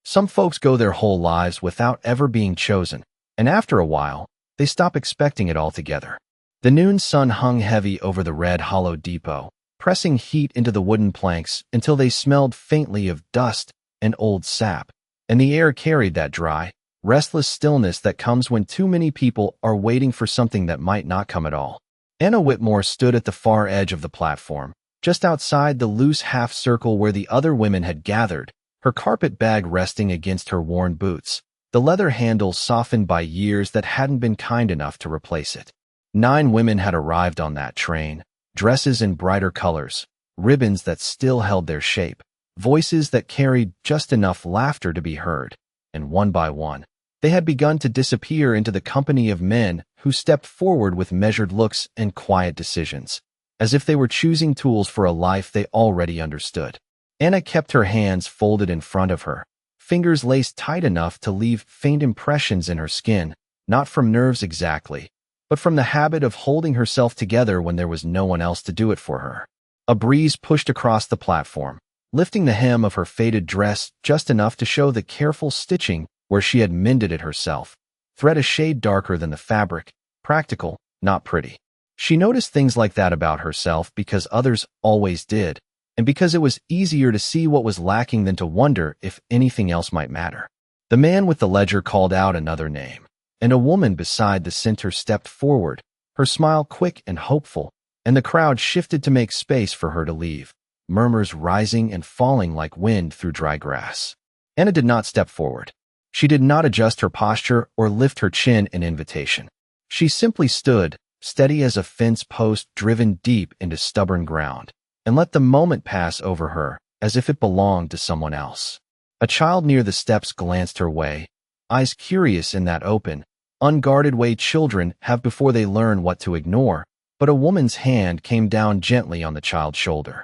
Some folks go their whole lives without ever being chosen, and after a while, they stop expecting it altogether. The noon sun hung heavy over the red hollow depot, pressing heat into the wooden planks until they smelled faintly of dust and old sap, and the air carried that dry, restless stillness that comes when too many people are waiting for something that might not come at all. Anna Whitmore stood at the far edge of the platform, just outside the loose half-circle where the other women had gathered, her carpet bag resting against her worn boots, the leather handle softened by years that hadn't been kind enough to replace it. 9 women had arrived on that train, dresses in brighter colors, ribbons that still held their shape, voices that carried just enough laughter to be heard, and one by one, they had begun to disappear into the company of men who stepped forward with measured looks and quiet decisions, as if they were choosing tools for a life they already understood. Anna kept her hands folded in front of her, fingers laced tight enough to leave faint impressions in her skin, not from nerves exactly, but from the habit of holding herself together when there was no one else to do it for her. A breeze pushed across the platform, lifting the hem of her faded dress just enough to show the careful stitching where she had mended it herself, thread a shade darker than the fabric, practical, not pretty. She noticed things like that about herself because others always did, and because it was easier to see what was lacking than to wonder if anything else might matter. The man with the ledger called out another name, and a woman beside the center stepped forward, her smile quick and hopeful, and the crowd shifted to make space for her to leave, murmurs rising and falling like wind through dry grass. Anna did not step forward. She did not adjust her posture or lift her chin in invitation. She simply stood, steady as a fence post driven deep into stubborn ground, and let the moment pass over her as if it belonged to someone else. A child near the steps glanced her way, eyes curious in that open, unguarded way children have before they learn what to ignore, but a woman's hand came down gently on the child's shoulder,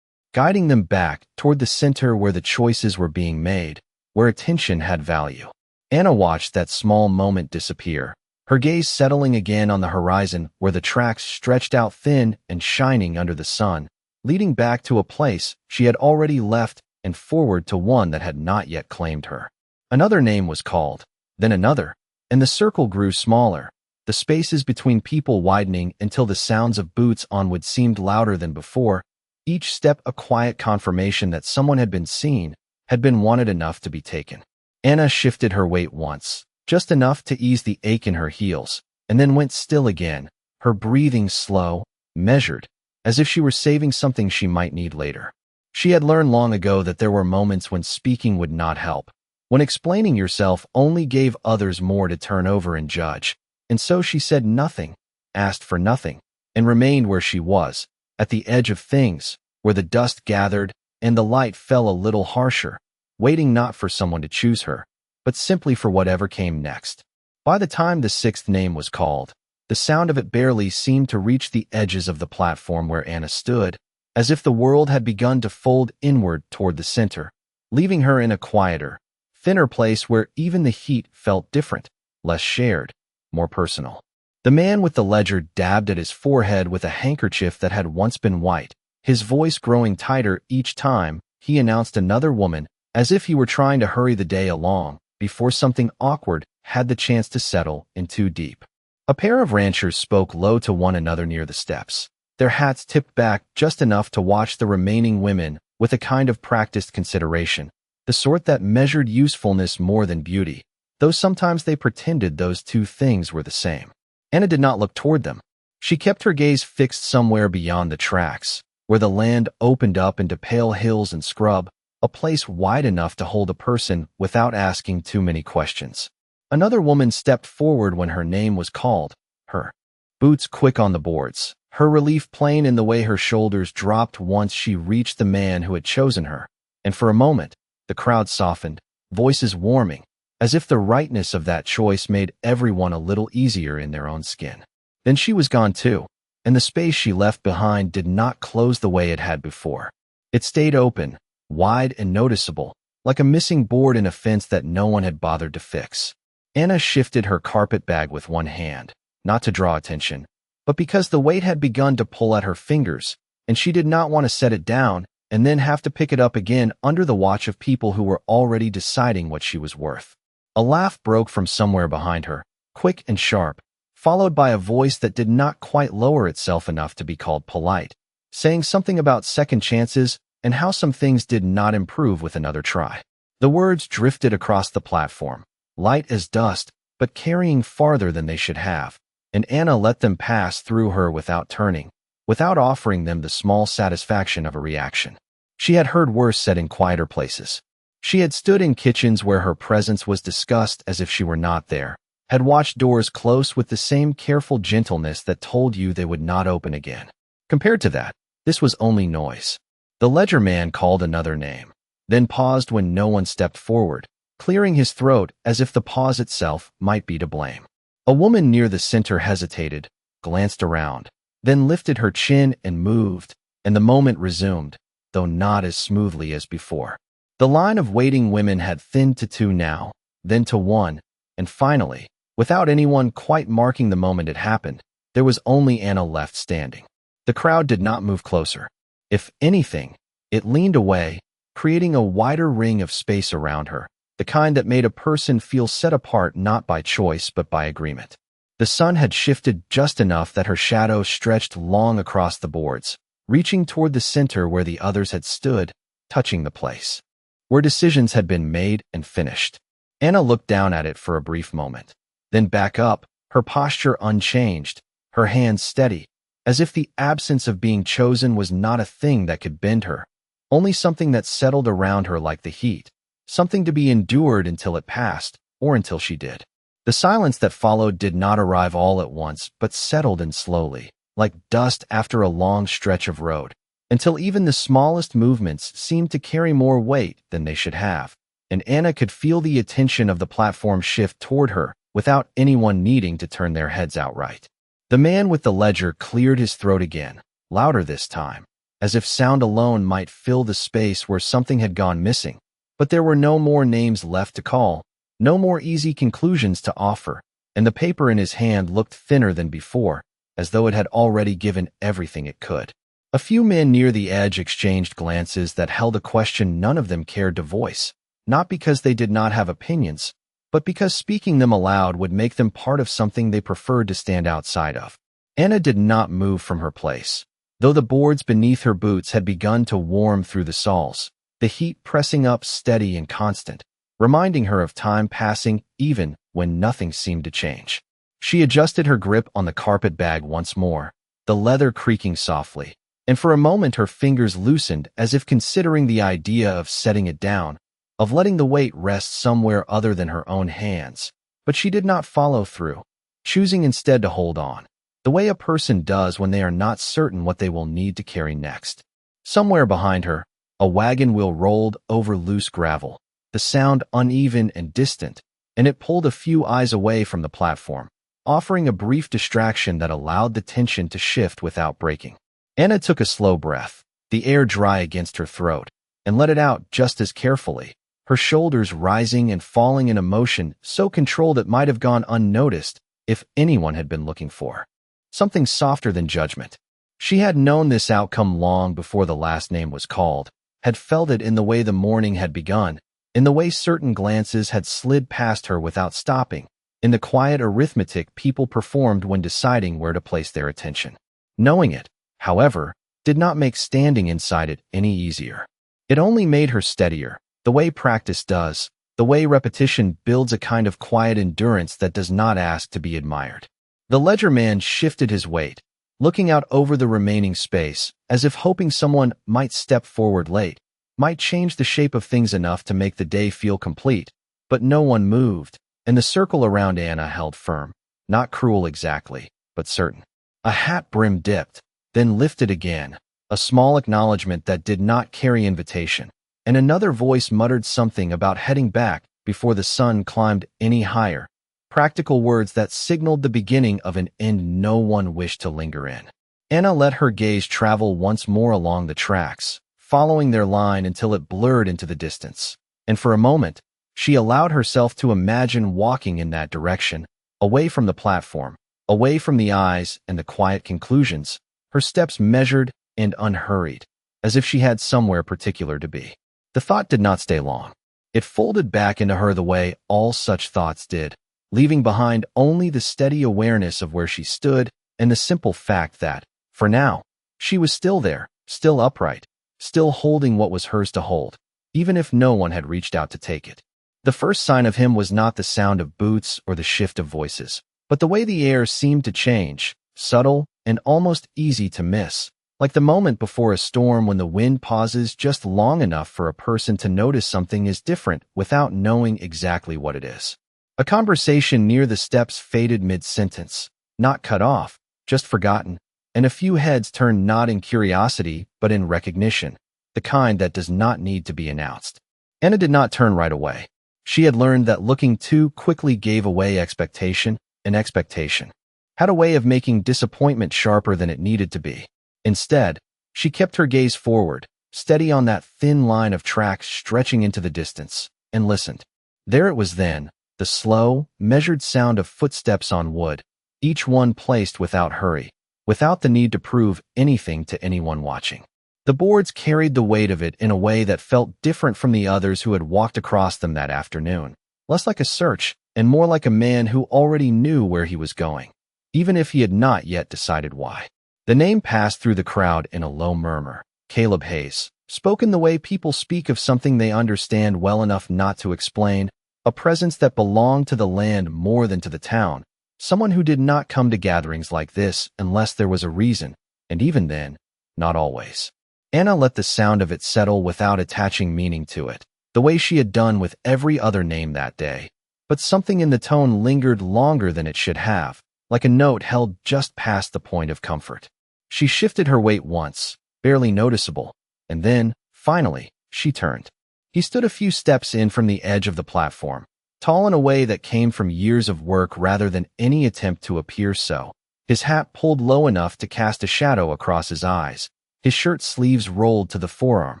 guiding them back toward the center where the choices were being made, where attention had value. Anna watched that small moment disappear, her gaze settling again on the horizon where the tracks stretched out thin and shining under the sun, leading back to a place she had already left and forward to one that had not yet claimed her. Another name was called, then another, and the circle grew smaller, the spaces between people widening until the sounds of boots on wood seemed louder than before, each step a quiet confirmation that someone had been seen, had been wanted enough to be taken. Anna shifted her weight once, just enough to ease the ache in her heels, and then went still again, her breathing slow, measured, as if she were saving something she might need later. She had learned long ago that there were moments when speaking would not help, when explaining yourself only gave others more to turn over and judge, and so she said nothing, asked for nothing, and remained where she was, at the edge of things, where the dust gathered and the light fell a little harsher, waiting not for someone to choose her, but simply for whatever came next. By the time the 6th name was called, the sound of it barely seemed to reach the edges of the platform where Anna stood, as if the world had begun to fold inward toward the center, leaving her in a quieter, thinner place where even the heat felt different, less shared, more personal. The man with the ledger dabbed at his forehead with a handkerchief that had once been white, his voice growing tighter each time he announced another woman, as if he were trying to hurry the day along before something awkward had the chance to settle in too deep. A pair of ranchers spoke low to one another near the steps, their hats tipped back just enough to watch the remaining women with a kind of practiced consideration, the sort that measured usefulness more than beauty, though sometimes they pretended those two things were the same. Anna did not look toward them. She kept her gaze fixed somewhere beyond the tracks, where the land opened up into pale hills and scrub, a place wide enough to hold a person without asking too many questions. Another woman stepped forward when her name was called, her boots quick on the boards, her relief plain in the way her shoulders dropped once she reached the man who had chosen her, and for a moment, the crowd softened, voices warming, as if the rightness of that choice made everyone a little easier in their own skin. Then she was gone too, and the space she left behind did not close the way it had before. It stayed open, wide and noticeable, like a missing board in a fence that no one had bothered to fix. Anna shifted her carpet bag with one hand, not to draw attention, but because the weight had begun to pull at her fingers, and she did not want to set it down, and then have to pick it up again under the watch of people who were already deciding what she was worth. A laugh broke from somewhere behind her, quick and sharp, followed by a voice that did not quite lower itself enough to be called polite, saying something about second chances and how some things did not improve with another try. The words drifted across the platform, light as dust, but carrying farther than they should have, and Anna let them pass through her without turning, without offering them the small satisfaction of a reaction. She had heard worse said in quieter places. She had stood in kitchens where her presence was discussed as if she were not there, had watched doors close with the same careful gentleness that told you they would not open again. Compared to that, this was only noise. The ledger man called another name, then paused when no one stepped forward, clearing his throat as if the pause itself might be to blame. A woman near the center hesitated, glanced around, then lifted her chin and moved, and the moment resumed, though not as smoothly as before. The line of waiting women had thinned to two now, then to one, and finally, without anyone quite marking the moment it happened, there was only Anna left standing. The crowd did not move closer. If anything, it leaned away, creating a wider ring of space around her, the kind that made a person feel set apart not by choice but by agreement. The sun had shifted just enough that her shadow stretched long across the boards, reaching toward the center where the others had stood, touching the place where decisions had been made and finished. Anna looked down at it for a brief moment, then back up, her posture unchanged, her hands steady, as if the absence of being chosen was not a thing that could bend her, only something that settled around her like the heat, something to be endured until it passed, or until she did. The silence that followed did not arrive all at once, but settled in slowly, like dust after a long stretch of road, until even the smallest movements seemed to carry more weight than they should have, and Anna could feel the attention of the platform shift toward her without anyone needing to turn their heads outright. The man with the ledger cleared his throat again, louder this time, as if sound alone might fill the space where something had gone missing, but there were no more names left to call, no more easy conclusions to offer, and the paper in his hand looked thinner than before, as though it had already given everything it could. A few men near the edge exchanged glances that held a question none of them cared to voice, not because they did not have opinions, but because speaking them aloud would make them part of something they preferred to stand outside of. Anna did not move from her place, though the boards beneath her boots had begun to warm through the soles, the heat pressing up steady and constant, reminding her of time passing even when nothing seemed to change. She adjusted her grip on the carpet bag once more, the leather creaking softly, and for a moment her fingers loosened as if considering the idea of setting it down, of letting the weight rest somewhere other than her own hands. But she did not follow through, choosing instead to hold on, the way a person does when they are not certain what they will need to carry next. Somewhere behind her, a wagon wheel rolled over loose gravel, the sound uneven and distant, and it pulled a few eyes away from the platform, offering a brief distraction that allowed the tension to shift without breaking. Anna took a slow breath, the air dry against her throat, and let it out just as carefully, her shoulders rising and falling in a motion so controlled it might have gone unnoticed if anyone had been looking for something softer than judgment. She had known this outcome long before the last name was called, had felt it in the way the morning had begun, in the way certain glances had slid past her without stopping, in the quiet arithmetic people performed when deciding where to place their attention. Knowing it, however, did not make standing inside it any easier. It only made her steadier, the way practice does, the way repetition builds a kind of quiet endurance that does not ask to be admired. The ledger man shifted his weight, looking out over the remaining space, as if hoping someone might step forward late, might change the shape of things enough to make the day feel complete, but no one moved, and the circle around Anna held firm, not cruel exactly, but certain. A hat brim dipped, then lifted again, a small acknowledgement that did not carry invitation, and another voice muttered something about heading back before the sun climbed any higher, practical words that signaled the beginning of an end no one wished to linger in. Anna let her gaze travel once more along the tracks, following their line until it blurred into the distance, and for a moment, she allowed herself to imagine walking in that direction, away from the platform, away from the eyes and the quiet conclusions, her steps measured and unhurried, as if she had somewhere particular to be. The thought did not stay long. It folded back into her the way all such thoughts did, leaving behind only the steady awareness of where she stood and the simple fact that, for now, she was still there, still upright, still holding what was hers to hold, even if no one had reached out to take it. The first sign of him was not the sound of boots or the shift of voices, but the way the air seemed to change, subtle and almost easy to miss, like the moment before a storm when the wind pauses just long enough for a person to notice something is different without knowing exactly what it is. A conversation near the steps faded mid-sentence, not cut off, just forgotten, and a few heads turned not in curiosity but in recognition, the kind that does not need to be announced. Anna did not turn right away. She had learned that looking too quickly gave away expectation, and expectation had a way of making disappointment sharper than it needed to be. Instead, she kept her gaze forward, steady on that thin line of tracks stretching into the distance, and listened. There it was then, the slow, measured sound of footsteps on wood, each one placed without hurry, without the need to prove anything to anyone watching. The boards carried the weight of it in a way that felt different from the others who had walked across them that afternoon, less like a search and more like a man who already knew where he was going, even if he had not yet decided why. The name passed through the crowd in a low murmur. Caleb Hayes, spoken the way people speak of something they understand well enough not to explain, a presence that belonged to the land more than to the town, someone who did not come to gatherings like this unless there was a reason, and even then, not always. Anna let the sound of it settle without attaching meaning to it, the way she had done with every other name that day. But something in the tone lingered longer than it should have, like a note held just past the point of comfort. She shifted her weight once, barely noticeable, and then, finally, she turned. He stood a few steps in from the edge of the platform, tall in a way that came from years of work rather than any attempt to appear so. His hat pulled low enough to cast a shadow across his eyes, his shirt sleeves rolled to the forearm,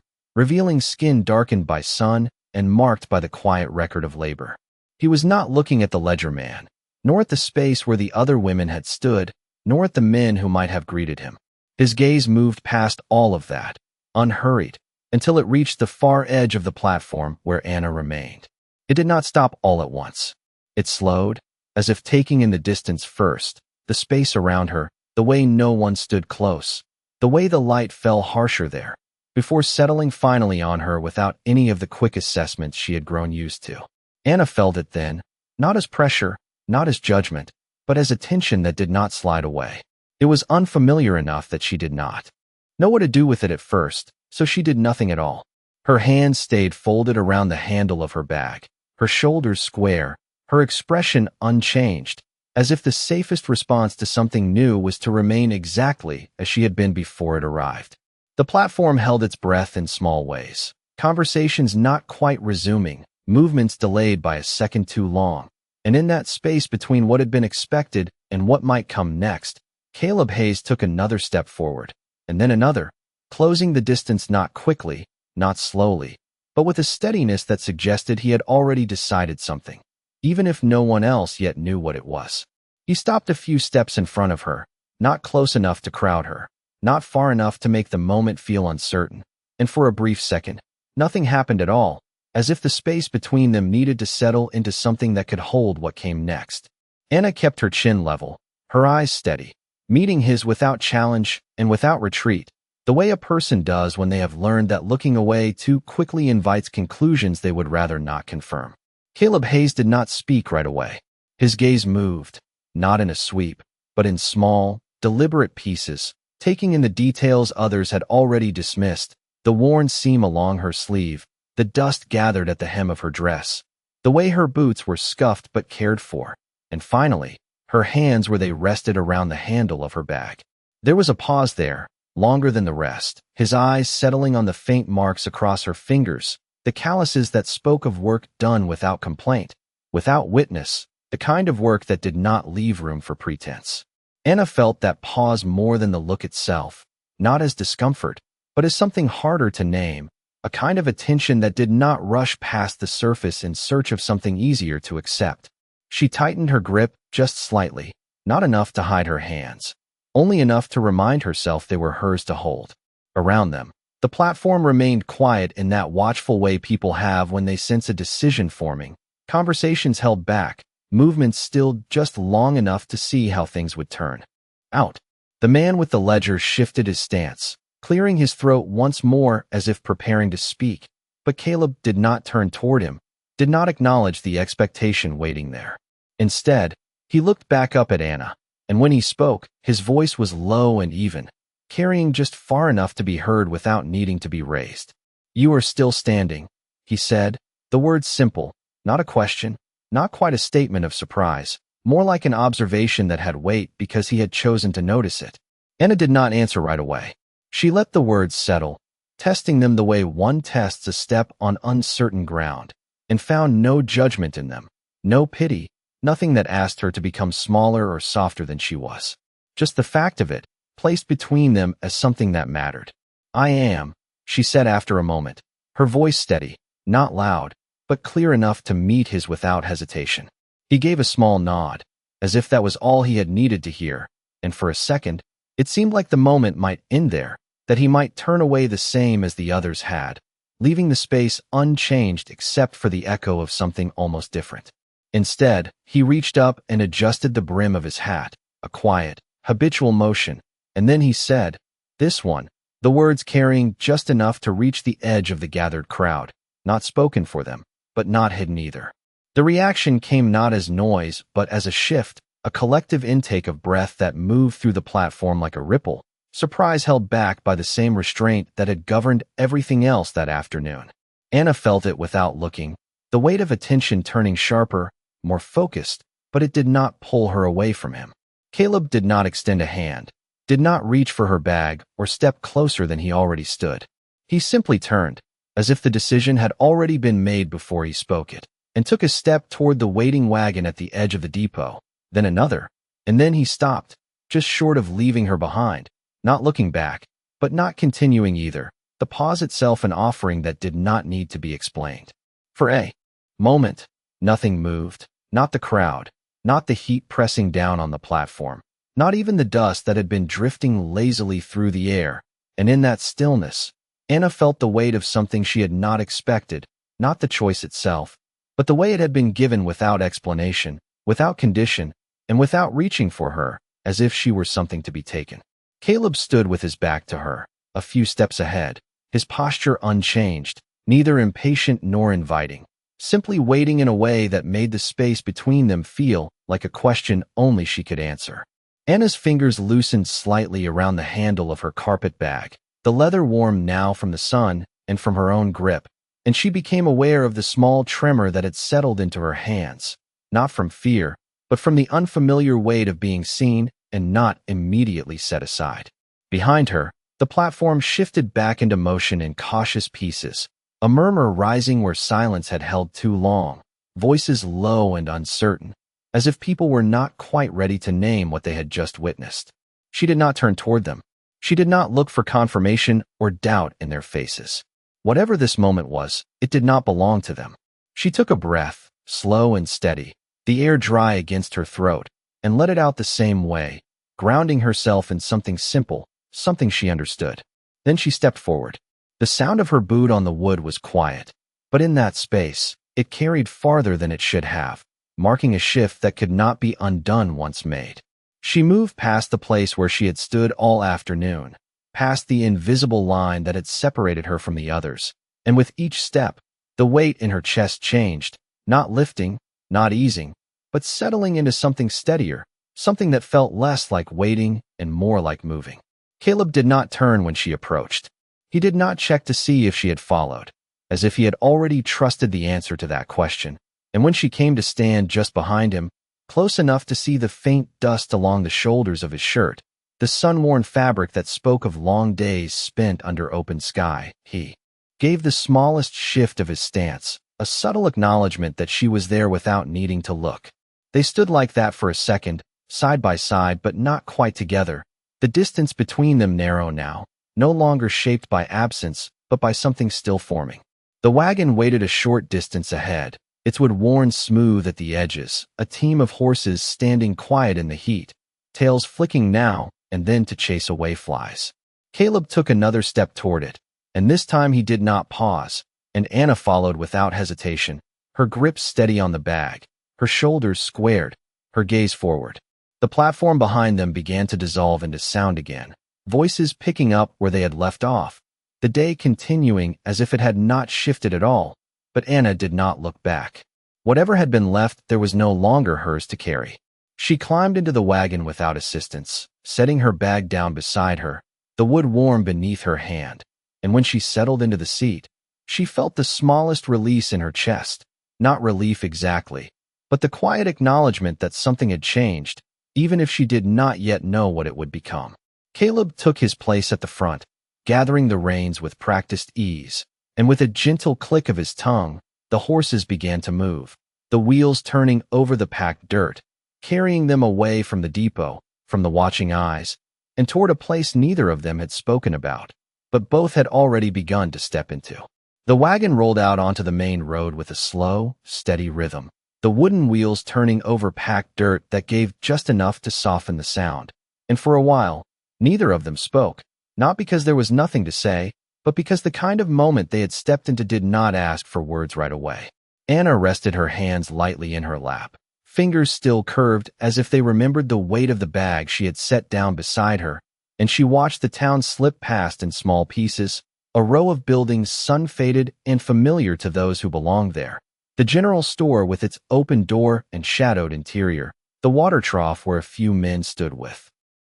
revealing skin darkened by sun and marked by the quiet record of labor. He was not looking at the ledger man, nor at the space where the other women had stood, nor at the men who might have greeted him. His gaze moved past all of that, unhurried, until it reached the far edge of the platform where Anna remained. It did not stop all at once. It slowed, as if taking in the distance first, the space around her, the way no one stood close, the way the light fell harsher there, before settling finally on her without any of the quick assessments she had grown used to. Anna felt it then, not as pressure, not as judgment, but as a tension that did not slide away. It was unfamiliar enough that she did not know what to do with it at first, so she did nothing at all. Her hands stayed folded around the handle of her bag, her shoulders square, her expression unchanged, as if the safest response to something new was to remain exactly as she had been before it arrived. The platform held its breath in small ways, conversations not quite resuming, movements delayed by a second too long, and in that space between what had been expected and what might come next, Caleb Hayes took another step forward, and then another, closing the distance not quickly, not slowly, but with a steadiness that suggested he had already decided something, even if no one else yet knew what it was. He stopped a few steps in front of her, not close enough to crowd her, not far enough to make the moment feel uncertain, and for a brief second, nothing happened at all, as if the space between them needed to settle into something that could hold what came next. Anna kept her chin level, her eyes steady, meeting his without challenge and without retreat, the way a person does when they have learned that looking away too quickly invites conclusions they would rather not confirm. Caleb Hayes did not speak right away. His gaze moved, not in a sweep, but in small, deliberate pieces, taking in the details others had already dismissed, the worn seam along her sleeve, the dust gathered at the hem of her dress, the way her boots were scuffed but cared for, and finally, her hands where they rested around the handle of her bag. There was a pause there, longer than the rest, his eyes settling on the faint marks across her fingers, the calluses that spoke of work done without complaint, without witness, the kind of work that did not leave room for pretense. Anna felt that pause more than the look itself, not as discomfort, but as something harder to name, a kind of attention that did not rush past the surface in search of something easier to accept. She tightened her grip just slightly, not enough to hide her hands, only enough to remind herself they were hers to hold. Around them, The platform remained quiet in that watchful way people have when they sense a decision forming. Conversations held back, movements stilled just long enough to see how things would turn out. The man with the ledger shifted his stance, clearing his throat once more as if preparing to speak. But Caleb did not turn toward him, did not acknowledge the expectation waiting there. Instead, he looked back up at Anna, and when he spoke, his voice was low and even, carrying just far enough to be heard without needing to be raised. "You are still standing," he said, the words simple, not a question, not quite a statement of surprise, more like an observation that had weight because he had chosen to notice it. Anna did not answer right away. She let the words settle, testing them the way one tests a step on uncertain ground, and found no judgment in them, no pity, nothing that asked her to become smaller or softer than she was. Just the fact of it, placed between them as something that mattered. "I am," she said after a moment, her voice steady, not loud, but clear enough to meet his without hesitation. He gave a small nod, as if that was all he had needed to hear, and for a second, it seemed like the moment might end there, that he might turn away the same as the others had, leaving the space unchanged except for the echo of something almost different. Instead, he reached up and adjusted the brim of his hat, a quiet, habitual motion, and then he said, "This one," the words carrying just enough to reach the edge of the gathered crowd, not spoken for them, but not hidden either. The reaction came not as noise, but as a shift, a collective intake of breath that moved through the platform like a ripple, surprise held back by the same restraint that had governed everything else that afternoon. Anna felt it without looking, the weight of attention turning sharper, more focused, but it did not pull her away from him. Caleb did not extend a hand, did not reach for her bag or step closer than he already stood. He simply turned, as if the decision had already been made before he spoke it, and took a step toward the waiting wagon at the edge of the depot, then another, and then he stopped, just short of leaving her behind, not looking back, but not continuing either, the pause itself an offering that did not need to be explained. For a moment, nothing moved, not the crowd, not the heat pressing down on the platform, not even the dust that had been drifting lazily through the air, and in that stillness, Anna felt the weight of something she had not expected, not the choice itself, but the way it had been given without explanation, without condition, and without reaching for her, as if she were something to be taken. Caleb stood with his back to her, a few steps ahead, his posture unchanged, neither impatient nor inviting, simply waiting in a way that made the space between them feel like a question only she could answer. Anna's fingers loosened slightly around the handle of her carpet bag, the leather warm now from the sun and from her own grip, and she became aware of the small tremor that had settled into her hands, not from fear, but from the unfamiliar weight of being seen and not immediately set aside. Behind her, the platform shifted back into motion in cautious pieces, a murmur rising where silence had held too long, voices low and uncertain, as if people were not quite ready to name what they had just witnessed. She did not turn toward them. She did not look for confirmation or doubt in their faces. Whatever this moment was, it did not belong to them. She took a breath, slow and steady, the air dry against her throat, and let it out the same way, grounding herself in something simple, something she understood. Then she stepped forward. The sound of her boot on the wood was quiet, but in that space, it carried farther than it should have, marking a shift that could not be undone once made. She moved past the place where she had stood all afternoon, past the invisible line that had separated her from the others, and with each step, the weight in her chest changed, not lifting, not easing, but settling into something steadier, something that felt less like waiting and more like moving. Caleb did not turn when she approached. He did not check to see if she had followed, as if he had already trusted the answer to that question, and when she came to stand just behind him, close enough to see the faint dust along the shoulders of his shirt, the sun-worn fabric that spoke of long days spent under open sky, he gave the smallest shift of his stance, a subtle acknowledgement that she was there without needing to look. They stood like that for a second, side by side but not quite together, the distance between them narrow now, no longer shaped by absence but by something still forming. The wagon waited a short distance ahead, its wood worn smooth at the edges, a team of horses standing quiet in the heat, tails flicking now and then to chase away flies. Caleb took another step toward it, And this time he did not pause, and Anna followed without hesitation, her grip steady on the bag, her shoulders squared, her gaze forward. The platform behind them began to dissolve into sound again, voices picking up where they had left off, the day continuing as if it had not shifted at all. But Anna did not look back. Whatever had been left, there was no longer hers to carry. She climbed into the wagon without assistance, setting her bag down beside her, the wood warm beneath her hand. And when she settled into the seat, she felt the smallest release in her chest. Not relief exactly, but the quiet acknowledgement that something had changed, even if she did not yet know what it would become. Caleb took his place at the front, gathering the reins with practiced ease, and with a gentle click of his tongue, the horses began to move, the wheels turning over the packed dirt, carrying them away from the depot, from the watching eyes, and toward a place neither of them had spoken about, but both had already begun to step into. The wagon rolled out onto the main road with a slow, steady rhythm, the wooden wheels turning over packed dirt that gave just enough to soften the sound. And for a while, neither of them spoke, not because there was nothing to say, but because the kind of moment they had stepped into did not ask for words right away. Anna rested her hands lightly in her lap, fingers still curved as if they remembered the weight of the bag she had set down beside her, and she watched the town slip past in small pieces, a row of buildings sun-faded and familiar to those who belonged there. The general store with its open door and shadowed interior, the water trough where a few men stood with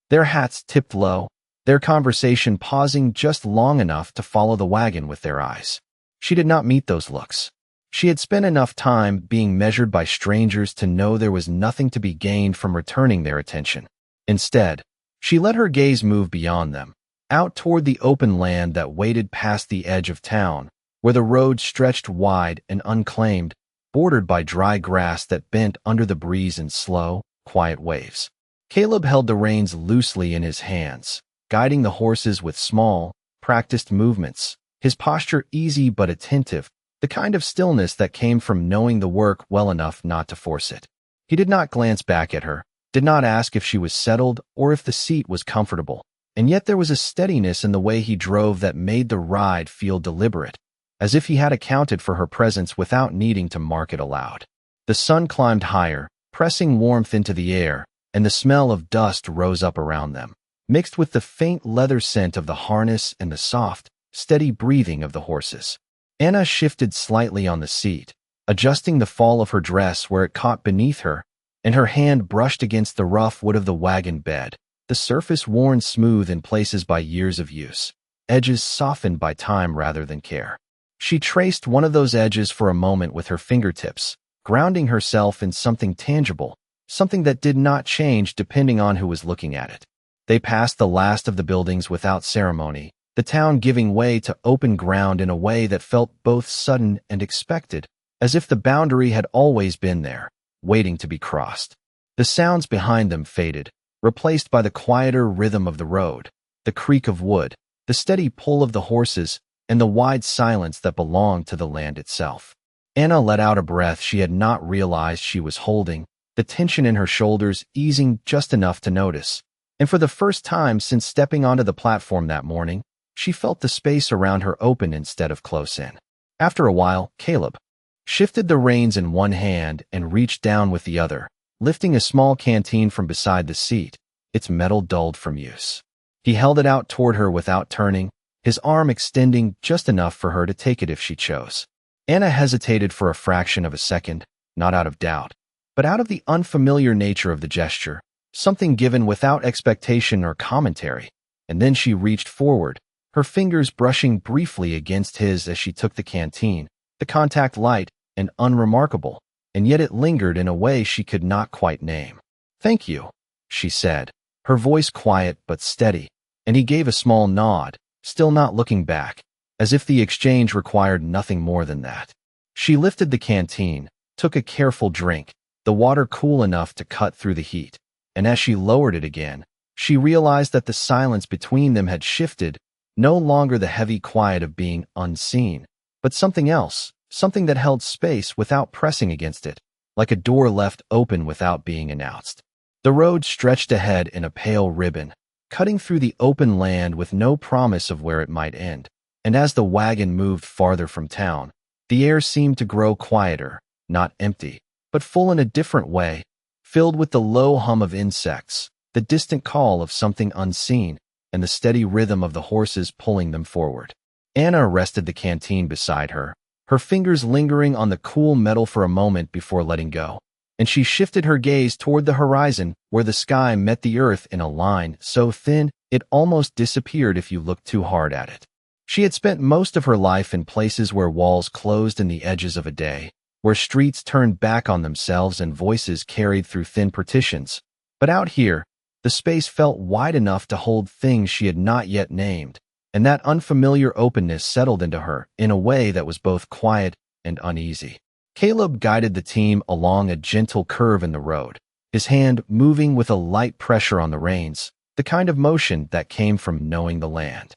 their hats tipped low, their conversation pausing just long enough to follow the wagon with their eyes. She did not meet those looks. She had spent enough time being measured by strangers to know there was nothing to be gained from returning their attention. Instead, she let her gaze move beyond them, out toward the open land that waded past the edge of town, where the road stretched wide and unclaimed, bordered by dry grass that bent under the breeze in slow, quiet waves. Caleb held the reins loosely in his hands, guiding the horses with small, practiced movements, his posture easy but attentive, the kind of stillness that came from knowing the work well enough not to force it. He did not glance back at her, did not ask if she was settled or if the seat was comfortable, and yet there was a steadiness in the way he drove that made the ride feel deliberate, as if he had accounted for her presence without needing to mark it aloud. The sun climbed higher, pressing warmth into the air, and the smell of dust rose up around them, mixed with the faint leather scent of the harness and the soft, steady breathing of the horses. Anna shifted slightly on the seat, adjusting the fall of her dress where it caught beneath her, and her hand brushed against the rough wood of the wagon bed, the surface worn smooth in places by years of use, edges softened by time rather than care. She traced one of those edges for a moment with her fingertips, grounding herself in something tangible, something that did not change depending on who was looking at it. They passed the last of the buildings without ceremony, the town giving way to open ground in a way that felt both sudden and expected, as if the boundary had always been there, waiting to be crossed. The sounds behind them faded, replaced by the quieter rhythm of the road, the creak of wood, the steady pull of the horses, and the wide silence that belonged to the land itself. Anna let out a breath she had not realized she was holding, the tension in her shoulders easing just enough to notice. And for the first time since stepping onto the platform that morning, she felt the space around her open instead of close in. After a while, Caleb shifted the reins in one hand and reached down with the other, lifting a small canteen from beside the seat, its metal dulled from use. He held it out toward her without turning, his arm extending just enough for her to take it if she chose. Anna hesitated for a fraction of a second, not out of doubt, but out of the unfamiliar nature of the gesture, something given without expectation or commentary, and then she reached forward, her fingers brushing briefly against his as she took the canteen, the contact light and unremarkable, and yet it lingered in a way she could not quite name. "Thank you," she said, her voice quiet but steady, and he gave a small nod, still not looking back, as if the exchange required nothing more than that. She lifted the canteen, took a careful drink, the water cool enough to cut through the heat, and as she lowered it again, she realized that the silence between them had shifted, no longer the heavy quiet of being unseen, but something else, something that held space without pressing against it, like a door left open without being announced. The road stretched ahead in a pale ribbon, cutting through the open land with no promise of where it might end. and as the wagon moved farther from town, the air seemed to grow quieter, not empty, but full in a different way, filled with the low hum of insects, the distant call of something unseen, and the steady rhythm of the horses pulling them forward. Anna rested the canteen beside her, her fingers lingering on the cool metal for a moment before letting go, and she shifted her gaze toward the horizon where the sky met the earth in a line so thin it almost disappeared if you looked too hard at it. She had spent most of her life in places where walls closed in the edges of a day, where streets turned back on themselves and voices carried through thin partitions. But out here, the space felt wide enough to hold things she had not yet named, and that unfamiliar openness settled into her in a way that was both quiet and uneasy. Caleb guided the team along a gentle curve in the road, his hand moving with a light pressure on the reins, the kind of motion that came from knowing the land,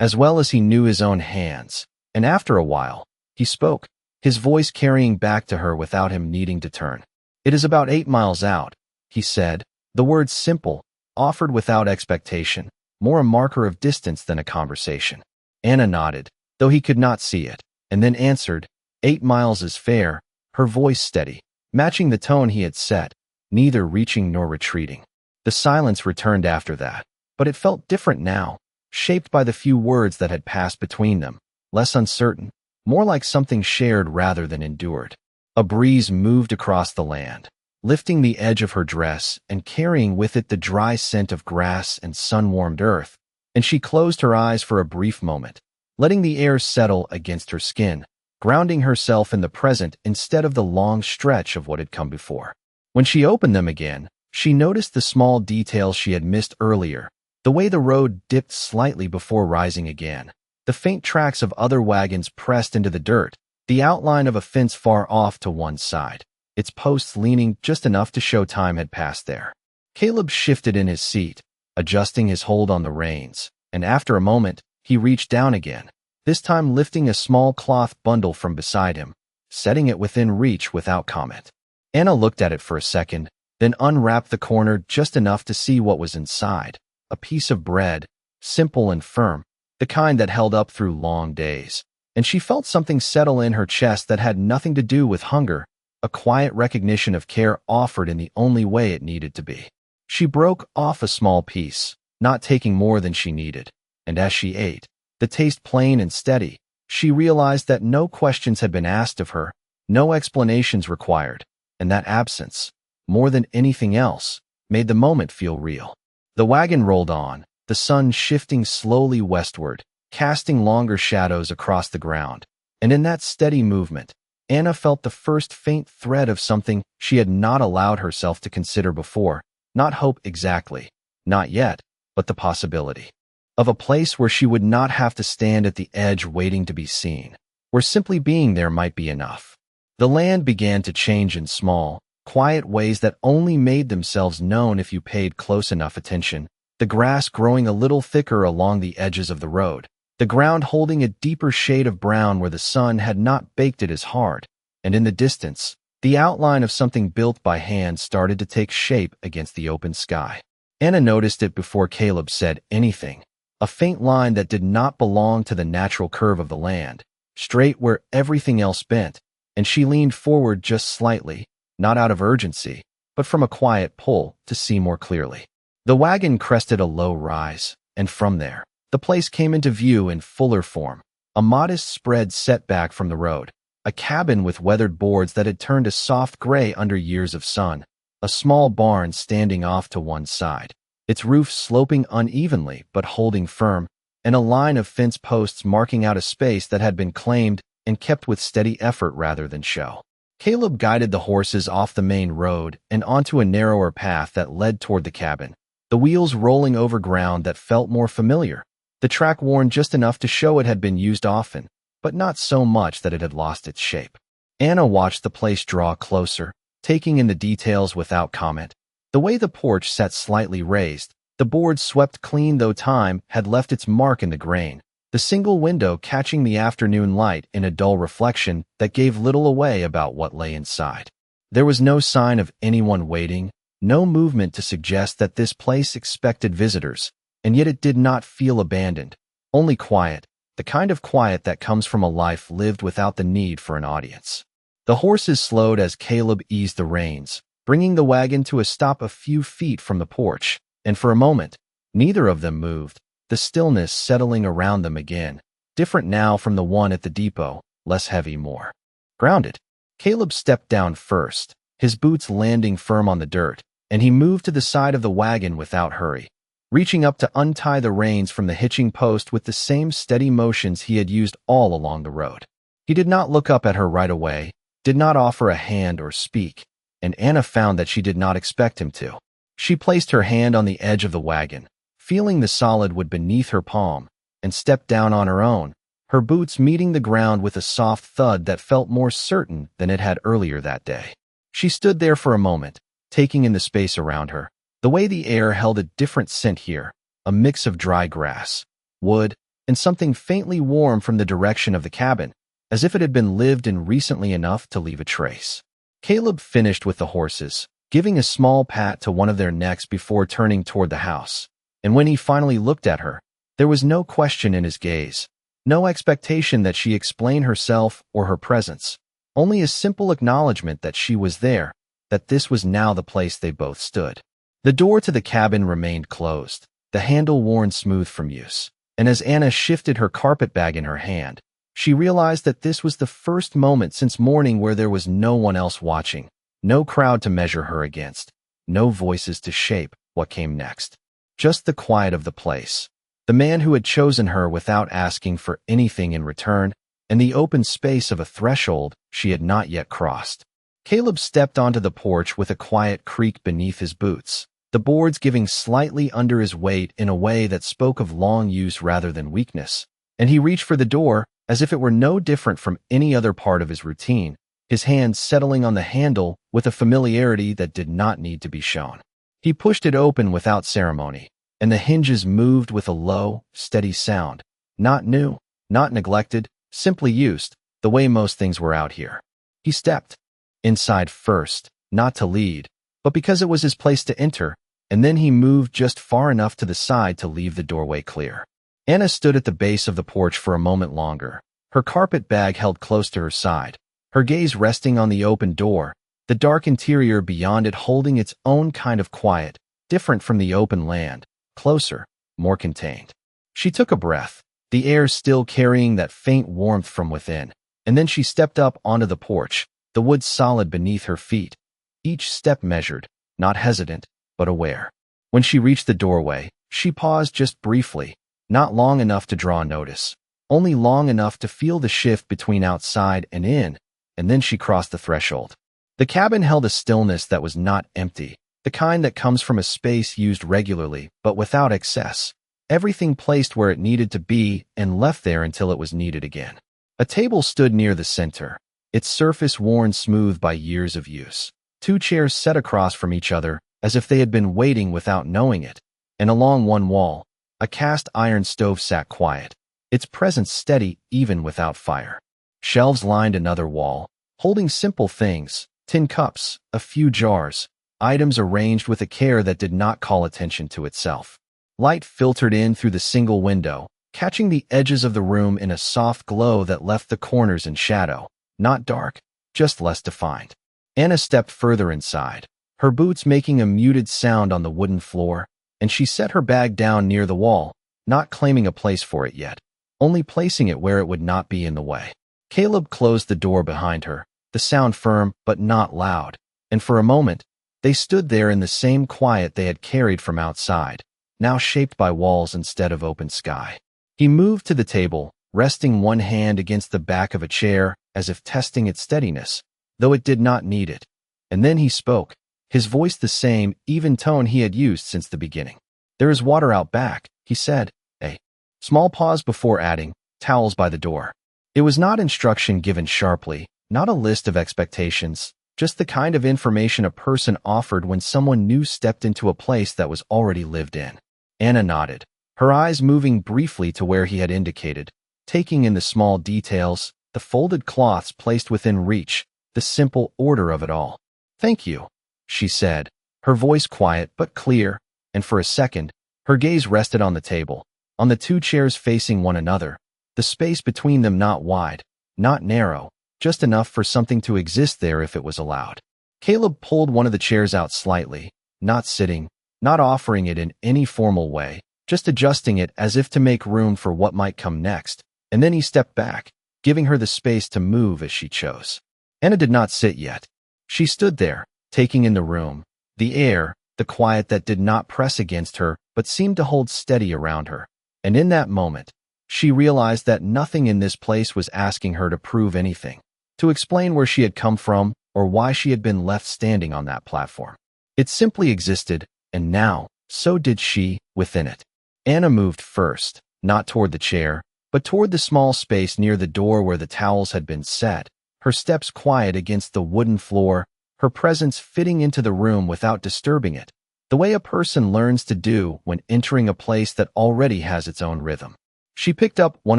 as well as he knew his own hands. And after a while, he spoke, his voice carrying back to her without him needing to turn. "It is about 8 miles out," he said, the words simple, offered without expectation, more a marker of distance than a conversation. Anna nodded, though he could not see it, and then answered, 8 miles is fair," her voice steady, matching the tone he had set, neither reaching nor retreating. The silence returned after that, but it felt different now, shaped by the few words that had passed between them, less uncertain, more like something shared rather than endured. A breeze moved across the land, lifting the edge of her dress and carrying with it the dry scent of grass and sun-warmed earth, and she closed her eyes for a brief moment, letting the air settle against her skin, grounding herself in the present instead of the long stretch of what had come before. When she opened them again, she noticed the small details she had missed earlier, the way the road dipped slightly before rising again, the faint tracks of other wagons pressed into the dirt, the outline of a fence far off to one side, its posts leaning just enough to show time had passed there. Caleb shifted in his seat, adjusting his hold on the reins, and after a moment, he reached down again, this time lifting a small cloth bundle from beside him, setting it within reach without comment. Anna looked at it for a second, then unwrapped the corner just enough to see what was inside, a piece of bread, simple and firm, the kind that held up through long days, and she felt something settle in her chest that had nothing to do with hunger, a quiet recognition of care offered in the only way it needed to be. She broke off a small piece, not taking more than she needed, and as she ate, the taste plain and steady, she realized that no questions had been asked of her, no explanations required, and that absence, more than anything else, made the moment feel real. The wagon rolled on, the sun shifting slowly westward, casting longer shadows across the ground, and in that steady movement, Anna felt the first faint thread of something she had not allowed herself to consider before, not hope exactly, not yet, but the possibility of a place where she would not have to stand at the edge waiting to be seen, where simply being there might be enough. The land began to change in small, quiet ways that only made themselves known if you paid close enough attention, the grass growing a little thicker along the edges of the road, the ground holding a deeper shade of brown where the sun had not baked it as hard, and in the distance, the outline of something built by hand started to take shape against the open sky. Anna noticed it before Caleb said anything, a faint line that did not belong to the natural curve of the land, straight where everything else bent, and she leaned forward just slightly, not out of urgency, but from a quiet pull to see more clearly. The wagon crested a low rise, and from there, the place came into view in fuller form, a modest spread set back from the road, a cabin with weathered boards that had turned a soft gray under years of sun, a small barn standing off to one side, its roof sloping unevenly but holding firm, and a line of fence posts marking out a space that had been claimed and kept with steady effort rather than show. Caleb guided the horses off the main road and onto a narrower path that led toward the cabin, the wheels rolling over ground that felt more familiar, the track worn just enough to show it had been used often, but not so much that it had lost its shape. Anna watched the place draw closer, taking in the details without comment. The way the porch sat slightly raised, the boards swept clean though time had left its mark in the grain, the single window catching the afternoon light in a dull reflection that gave little away about what lay inside. There was no sign of anyone waiting, no movement to suggest that this place expected visitors, and yet it did not feel abandoned, only quiet, the kind of quiet that comes from a life lived without the need for an audience. The horses slowed as Caleb eased the reins, bringing the wagon to a stop a few feet from the porch, and for a moment, neither of them moved, the stillness settling around them again, different now from the one at the depot, less heavy, more grounded. Caleb stepped down first, his boots landing firm on the dirt, and he moved to the side of the wagon without hurry, reaching up to untie the reins from the hitching post with the same steady motions he had used all along the road. He did not look up at her right away, did not offer a hand or speak, and Anna found that she did not expect him to. She placed her hand on the edge of the wagon, feeling the solid wood beneath her palm, and stepped down on her own, her boots meeting the ground with a soft thud that felt more certain than it had earlier that day. She stood there for a moment, taking in the space around her, the way the air held a different scent here, a mix of dry grass, wood, and something faintly warm from the direction of the cabin, as if it had been lived in recently enough to leave a trace. Caleb finished with the horses, giving a small pat to one of their necks before turning toward the house, and when he finally looked at her, there was no question in his gaze, no expectation that she explain herself or her presence, only a simple acknowledgement that she was there, that this was now the place they both stood. The door to the cabin remained closed, the handle worn smooth from use, and as Anna shifted her carpet bag in her hand, she realized that this was the first moment since morning where there was no one else watching, no crowd to measure her against, no voices to shape what came next. Just the quiet of the place, the man who had chosen her without asking for anything in return, and the open space of a threshold she had not yet crossed. Caleb stepped onto the porch with a quiet creak beneath his boots, the boards giving slightly under his weight in a way that spoke of long use rather than weakness, and he reached for the door as if it were no different from any other part of his routine, his hand settling on the handle with a familiarity that did not need to be shown. He pushed it open without ceremony, and the hinges moved with a low, steady sound, not new, not neglected, simply used, the way most things were out here. He stepped inside first, not to lead, but because it was his place to enter, and then he moved just far enough to the side to leave the doorway clear. Anna stood at the base of the porch for a moment longer, her carpet bag held close to her side, her gaze resting on the open door, the dark interior beyond it holding its own kind of quiet, different from the open land, closer, more contained. She took a breath, the air still carrying that faint warmth from within, and then she stepped up onto the porch, the wood solid beneath her feet, each step measured, not hesitant, but aware. When she reached the doorway, she paused just briefly, not long enough to draw notice, only long enough to feel the shift between outside and in, and then she crossed the threshold. The cabin held a stillness that was not empty, the kind that comes from a space used regularly but without excess, everything placed where it needed to be and left there until it was needed again. A table stood near the center, its surface worn smooth by years of use. Two chairs set across from each other as if they had been waiting without knowing it, and along one wall, a cast iron stove sat quiet, its presence steady even without fire. Shelves lined another wall, holding simple things, tin cups, a few jars, items arranged with a care that did not call attention to itself. Light filtered in through the single window, catching the edges of the room in a soft glow that left the corners in shadow, not dark, just less defined. Anna stepped further inside, her boots making a muted sound on the wooden floor, and she set her bag down near the wall, not claiming a place for it yet, only placing it where it would not be in the way. Caleb closed the door behind her, the sound firm but not loud, and for a moment, they stood there in the same quiet they had carried from outside, now shaped by walls instead of open sky. He moved to the table, resting one hand against the back of a chair as if testing its steadiness, though it did not need it, and then he spoke, his voice the same, even tone he had used since the beginning. "There is water out back," he said, a small pause before adding, "towels by the door." It was not instruction given sharply, not a list of expectations, just the kind of information a person offered when someone new stepped into a place that was already lived in. Anna nodded, her eyes moving briefly to where he had indicated, taking in the small details, the folded cloths placed within reach, the simple order of it all. "Thank you," she said, her voice quiet but clear, and for a second, her gaze rested on the table, on the two chairs facing one another, the space between them not wide, not narrow, just enough for something to exist there if it was allowed. Caleb pulled one of the chairs out slightly, not sitting, not offering it in any formal way, just adjusting it as if to make room for what might come next, and then he stepped back, giving her the space to move as she chose. Anna did not sit yet. She stood there, taking in the room, the air, the quiet that did not press against her but seemed to hold steady around her. And in that moment, she realized that nothing in this place was asking her to prove anything, to explain where she had come from or why she had been left standing on that platform. It simply existed, and now, so did she, within it. Anna moved first, not toward the chair, but toward the small space near the door where the towels had been set, her steps quiet against the wooden floor, her presence fitting into the room without disturbing it, the way a person learns to do when entering a place that already has its own rhythm. She picked up one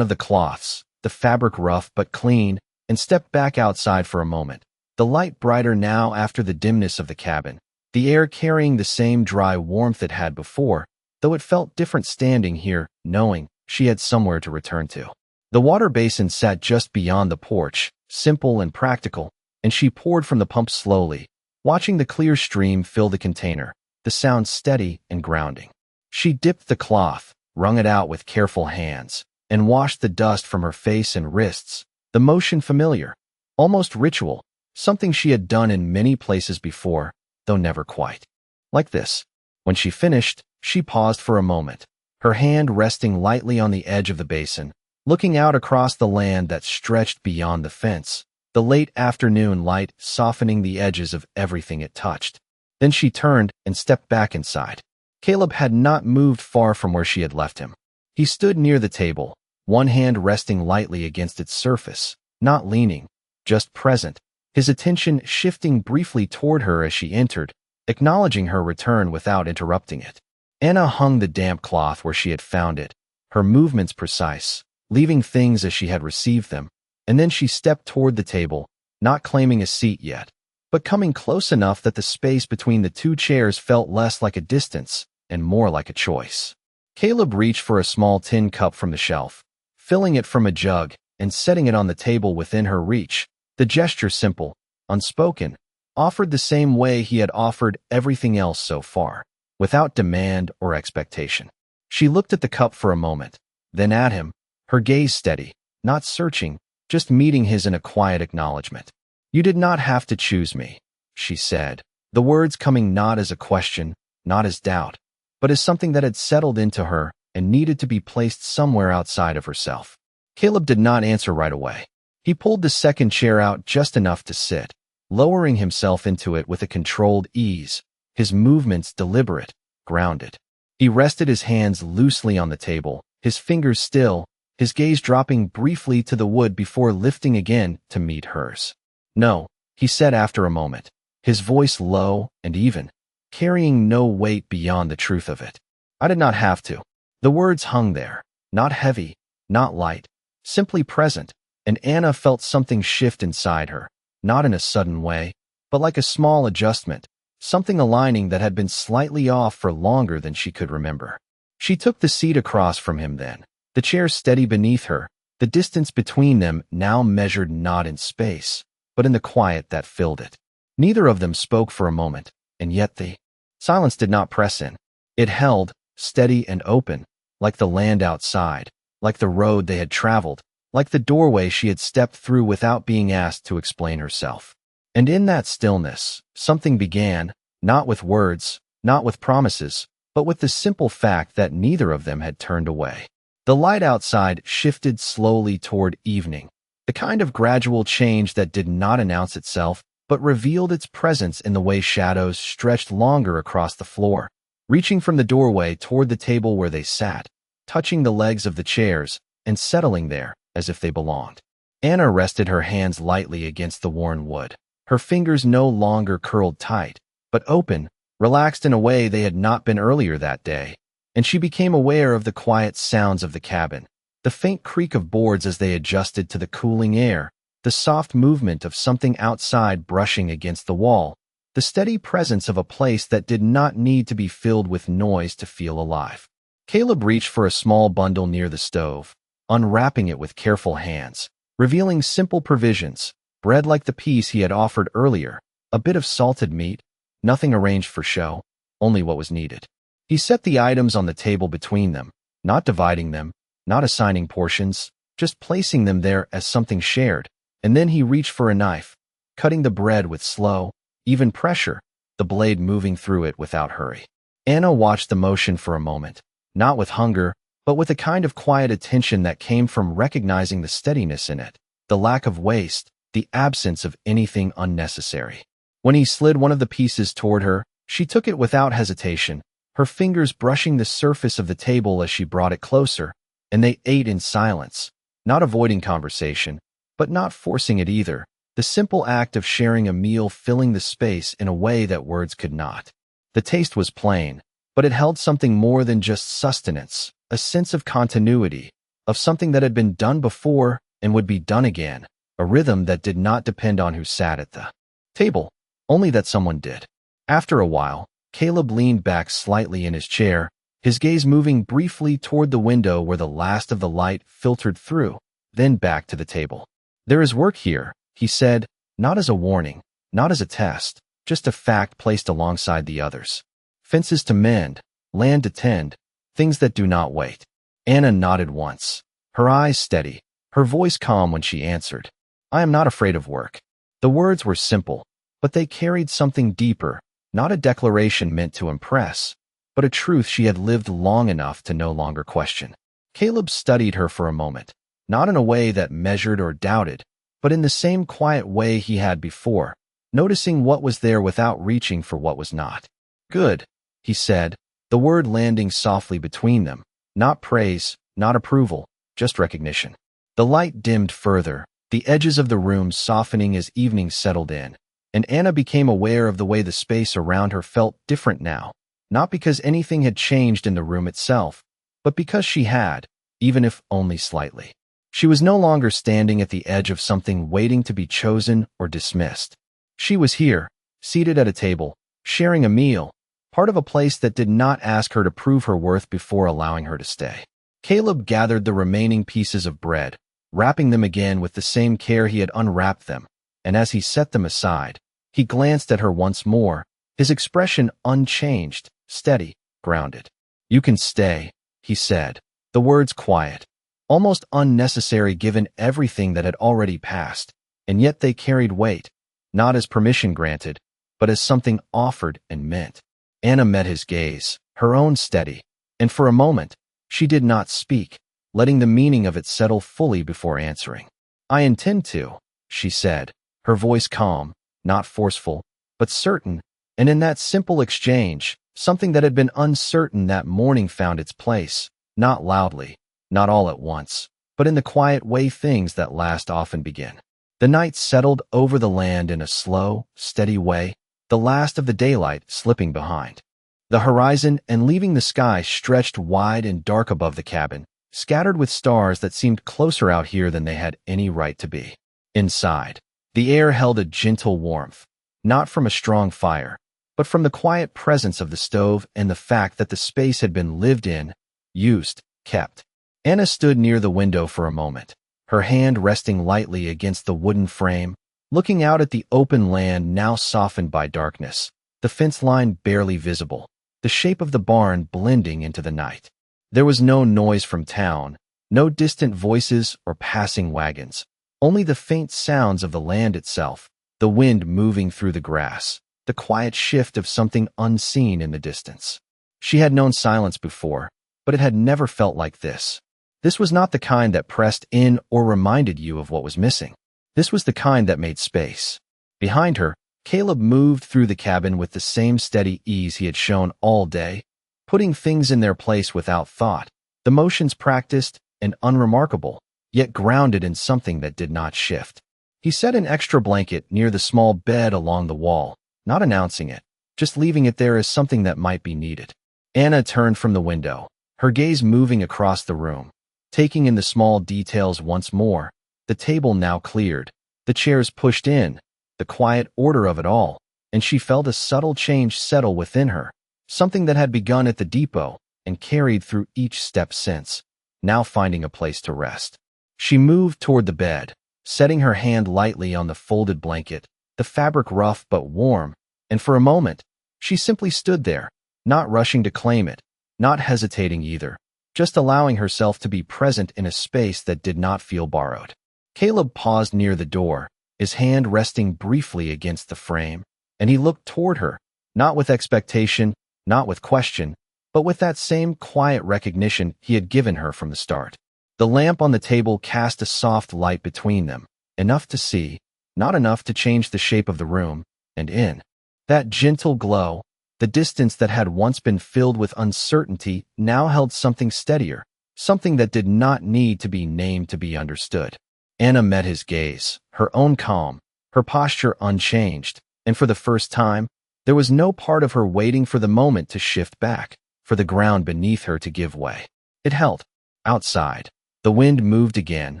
of the cloths, the fabric rough but clean, and stepped back outside for a moment, the light brighter now after the dimness of the cabin, the air carrying the same dry warmth it had before, though it felt different standing here, knowing she had somewhere to return to. The water basin sat just beyond the porch, simple and practical, and she poured from the pump slowly, watching the clear stream fill the container, the sound steady and grounding. She dipped the cloth, wrung it out with careful hands, and washed the dust from her face and wrists, the motion familiar, almost ritual, something she had done in many places before, though never quite like this. When she finished, she paused for a moment, her hand resting lightly on the edge of the basin, looking out across the land that stretched beyond the fence, the late afternoon light softening the edges of everything it touched. Then she turned and stepped back inside. Caleb had not moved far from where she had left him. He stood near the table, one hand resting lightly against its surface, not leaning, just present, his attention shifting briefly toward her as she entered, acknowledging her return without interrupting it. Anna hung the damp cloth where she had found it, her movements precise, leaving things as she had received them, and then she stepped toward the table, not claiming a seat yet, but coming close enough that the space between the two chairs felt less like a distance and more like a choice. Caleb reached for a small tin cup from the shelf, filling it from a jug and setting it on the table within her reach, the gesture simple, unspoken, offered the same way he had offered everything else so far, without demand or expectation. She looked at the cup for a moment, then at him, her gaze steady, not searching, just meeting his in a quiet acknowledgement. "You did not have to choose me," she said, the words coming not as a question, not as doubt, but as something that had settled into her and needed to be placed somewhere outside of herself. Caleb did not answer right away. He pulled the second chair out just enough to sit, lowering himself into it with a controlled ease, his movements deliberate, grounded. He rested his hands loosely on the table, his fingers still, his gaze dropping briefly to the wood before lifting again to meet hers. "No," he said after a moment, his voice low and even, carrying no weight beyond the truth of it. "I did not have to." The words hung there, not heavy, not light, simply present, and Anna felt something shift inside her, not in a sudden way, but like a small adjustment, something aligning that had been slightly off for longer than she could remember. She took the seat across from him then, the chair steady beneath her, the distance between them now measured not in space, but in the quiet that filled it. Neither of them spoke for a moment, and yet the silence did not press in. It held, steady and open, like the land outside, like the road they had traveled, like the doorway she had stepped through without being asked to explain herself. And in that stillness, something began, not with words, not with promises, but with the simple fact that neither of them had turned away. The light outside shifted slowly toward evening, the kind of gradual change that did not announce itself, but revealed its presence in the way shadows stretched longer across the floor, reaching from the doorway toward the table where they sat, touching the legs of the chairs, and settling there as if they belonged. Anna rested her hands lightly against the worn wood, her fingers no longer curled tight, but open, relaxed in a way they had not been earlier that day, and she became aware of the quiet sounds of the cabin, the faint creak of boards as they adjusted to the cooling air, the soft movement of something outside brushing against the wall, the steady presence of a place that did not need to be filled with noise to feel alive. Caleb reached for a small bundle near the stove, unwrapping it with careful hands, revealing simple provisions, bread like the piece he had offered earlier, a bit of salted meat, nothing arranged for show, only what was needed. He set the items on the table between them, not dividing them, not assigning portions, just placing them there as something shared, and then he reached for a knife, cutting the bread with slow, even pressure, the blade moving through it without hurry. Anna watched the motion for a moment, not with hunger, but with a kind of quiet attention that came from recognizing the steadiness in it, the lack of waste, the absence of anything unnecessary. When he slid one of the pieces toward her, she took it without hesitation, her fingers brushing the surface of the table as she brought it closer, and they ate in silence, not avoiding conversation, but not forcing it either, the simple act of sharing a meal filling the space in a way that words could not. The taste was plain, but it held something more than just sustenance, a sense of continuity, of something that had been done before and would be done again, a rhythm that did not depend on who sat at the table, only that someone did. After a while, Caleb leaned back slightly in his chair, his gaze moving briefly toward the window where the last of the light filtered through, then back to the table. "There is work here," he said, not as a warning, not as a test, just a fact placed alongside the others. Fences to mend, land to tend, things that do not wait. Anna nodded once, her eyes steady, her voice calm when she answered, "I am not afraid of work." The words were simple, but they carried something deeper, not a declaration meant to impress, but a truth she had lived long enough to no longer question. Caleb studied her for a moment, not in a way that measured or doubted, but in the same quiet way he had before, noticing what was there without reaching for what was not. "Good," he said, the word landing softly between them, not praise, not approval, just recognition. The light dimmed further, the edges of the room softening as evening settled in, and Anna became aware of the way the space around her felt different now, not because anything had changed in the room itself, but because she had, even if only slightly. She was no longer standing at the edge of something waiting to be chosen or dismissed. She was here, seated at a table, sharing a meal, part of a place that did not ask her to prove her worth before allowing her to stay. Caleb gathered the remaining pieces of bread, wrapping them again with the same care he had unwrapped them, and as he set them aside, he glanced at her once more, his expression unchanged, steady, grounded. "You can stay," he said, the words quiet, almost unnecessary given everything that had already passed, and yet they carried weight, not as permission granted, but as something offered and meant. Anna met his gaze, her own steady, and for a moment, she did not speak, letting the meaning of it settle fully before answering. "I intend to," she said, her voice calm, not forceful, but certain, and in that simple exchange, something that had been uncertain that morning found its place, not loudly, not all at once, but in the quiet way things that last often begin. The night settled over the land in a slow, steady way, the last of the daylight slipping behind. The horizon and leaving the sky stretched wide and dark above the cabin, scattered with stars that seemed closer out here than they had any right to be. Inside, the air held a gentle warmth, not from a strong fire, but from the quiet presence of the stove and the fact that the space had been lived in, used, kept. Anna stood near the window for a moment, her hand resting lightly against the wooden frame, looking out at the open land now softened by darkness, the fence line barely visible, the shape of the barn blending into the night. There was no noise from town, no distant voices or passing wagons, only the faint sounds of the land itself, the wind moving through the grass, the quiet shift of something unseen in the distance. She had known silence before, but it had never felt like this. This was not the kind that pressed in or reminded you of what was missing. This was the kind that made space. Behind her, Caleb moved through the cabin with the same steady ease he had shown all day, putting things in their place without thought, the motions practiced and unremarkable, yet grounded in something that did not shift. He set an extra blanket near the small bed along the wall, not announcing it, just leaving it there as something that might be needed. Anna turned from the window, her gaze moving across the room, taking in the small details once more, the table now cleared, the chairs pushed in, the quiet order of it all, and she felt a subtle change settle within her, something that had begun at the depot and carried through each step since. now finding a place to rest. She moved toward the bed, setting her hand lightly on the folded blanket, the fabric rough but warm, and for a moment, she simply stood there, not rushing to claim it, not hesitating either, just allowing herself to be present in a space that did not feel borrowed. Caleb paused near the door, his hand resting briefly against the frame, and he looked toward her, not with expectation, not with question, but with that same quiet recognition he had given her from the start. The lamp on the table cast a soft light between them, enough to see, not enough to change the shape of the room, and in that gentle glow, the distance that had once been filled with uncertainty now held something steadier, something that did not need to be named to be understood. Anna met his gaze, her own calm, her posture unchanged, and for the first time, there was no part of her waiting for the moment to shift back, for the ground beneath her to give way. It held. Outside, the wind moved again,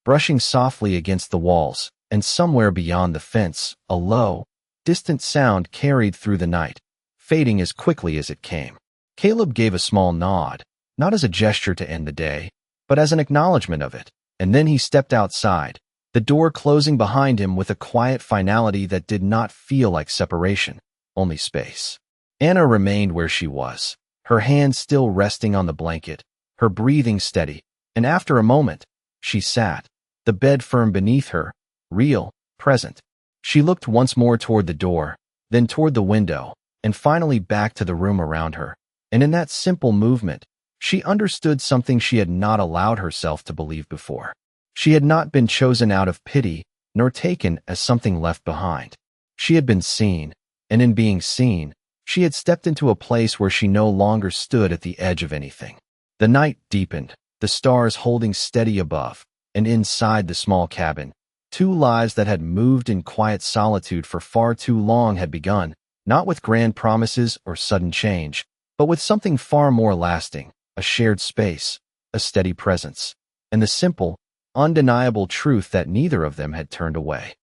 brushing softly against the walls, and somewhere beyond the fence, a low, distant sound carried through the night, fading as quickly as it came. Caleb gave a small nod, not as a gesture to end the day, but as an acknowledgement of it, and then he stepped outside, the door closing behind him with a quiet finality that did not feel like separation, only space. Anna remained where she was, her hand still resting on the blanket, her breathing steady, and after a moment, she sat, the bed firm beneath her, real, present. She looked once more toward the door, then toward the window, and finally back to the room around her, and in that simple movement, she understood something she had not allowed herself to believe before. She had not been chosen out of pity, nor taken as something left behind. She had been seen, and in being seen, she had stepped into a place where she no longer stood at the edge of anything. The night deepened, the stars holding steady above, and inside the small cabin, two lives that had moved in quiet solitude for far too long had begun, not with grand promises or sudden change, but with something far more lasting, a shared space, a steady presence, and the simple, undeniable truth that neither of them had turned away.